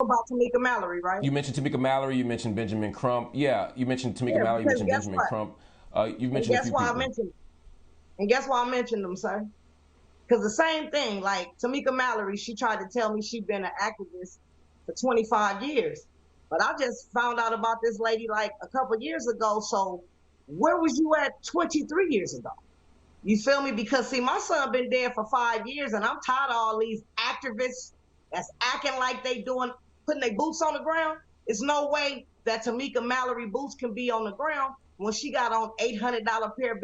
about Tamika Mallory, right? You mentioned Tamika Mallory. You mentioned Benjamin Crump. Yeah, you mentioned Tamika Yeah, Mallory. You because mentioned guess Benjamin what? Crump. You've And mentioned a guess few why I people. mentioned and guess why I mentioned them, sir? Because the same thing, like Tamika Mallory, she tried to tell me she'd been an activist for 25 years. But I just found out about this lady like a couple years ago. So where was you at 23 years ago? You feel me? Because see, my son been dead for 5 years, and I'm tired of all these activists that's acting like they doing putting their boots on the ground. It's no way that Tamika Mallory boots can be on the ground when she got on $800 pair of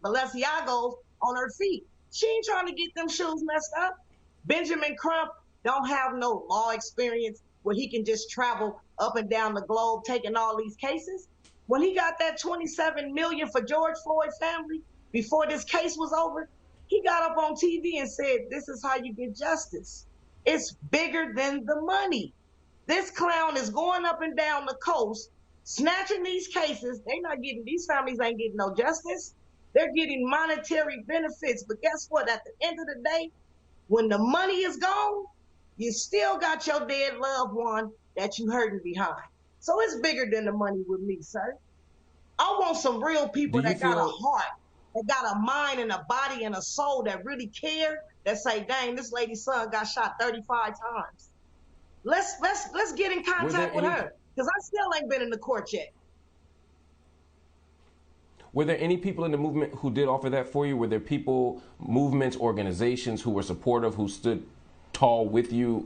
Balenciagos on her feet. She ain't trying to get them shoes messed up. Benjamin Crump don't have no law experience where he can just travel up and down the globe taking all these cases. When he got that 27 million for George Floyd's family before this case was over, he got up on TV and said, "This is how you get justice. It's bigger than the money." This clown is going up and down the coast, snatching these cases. These families ain't getting no justice. They're getting monetary benefits. But guess what? At the end of the day, when the money is gone, you still got your dead loved one that you hurting behind. So it's bigger than the money with me, sir. I want some real Do people you that got a feel? heart, that got a mind and a body and a soul that really care, that say, dang, this lady's son got shot 35 times. Let's get in Were there contact with any? her. Because I still ain't been in the court yet. Were there any people in the movement who did offer that for you? Were there people, movements, organizations who were supportive, who stood tall with you,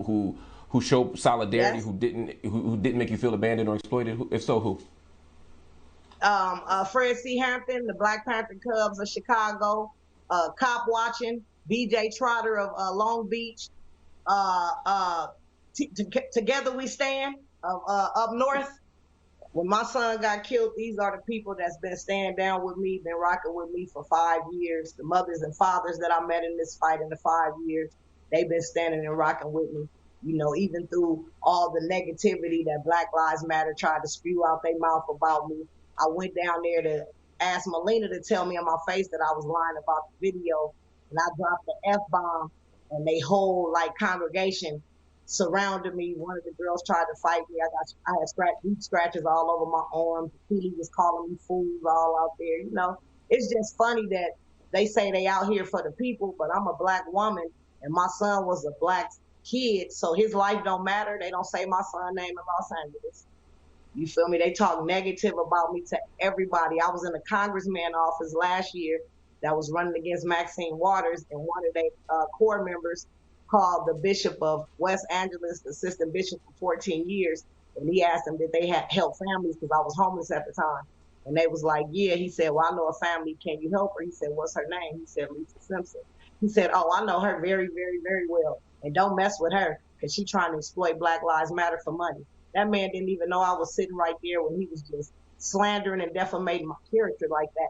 who showed solidarity, Yes. who didn't make you feel abandoned or exploited? If so, who? Fred C. Hampton, the Black Panther Cubs of Chicago, Cop Watching, BJ Trotter of Long Beach, uh, uh, Together We Stand up north. When my son got killed, these are the people that's been standing down with me, been rocking with me for 5 years. The mothers and fathers that I met in this fight in the 5 years, they've been standing and rocking with me. You know, even through all the negativity that Black Lives Matter tried to spew out their mouth about me, I went down there to ask Melina to tell me in my face that I was lying about the video, and I dropped the F-bomb, and they whole like congregation surrounded me. One of the girls tried to fight me. I had deep scratches all over my arms. He was calling me fools all out there. You know, it's just funny that they say they out here for the people, but I'm a Black woman and my son was a Black kid, so his life don't matter. They don't say my son's name in Los Angeles. You feel me? They talk negative about me to everybody. I was in the congressman office last year that was running against Maxine Waters, and one of their core members called the Bishop of West Angeles, the assistant bishop for 14 years, and he asked them did they help families because I was homeless at the time. And they was like, yeah. He said, well, I know a family. Can you help her? He said, what's her name? He said, Lisa Simpson. He said, oh, I know her very, very, very well. And don't mess with her because she's trying to exploit Black Lives Matter for money. That man didn't even know I was sitting right there when he was just slandering and defamating my character like that.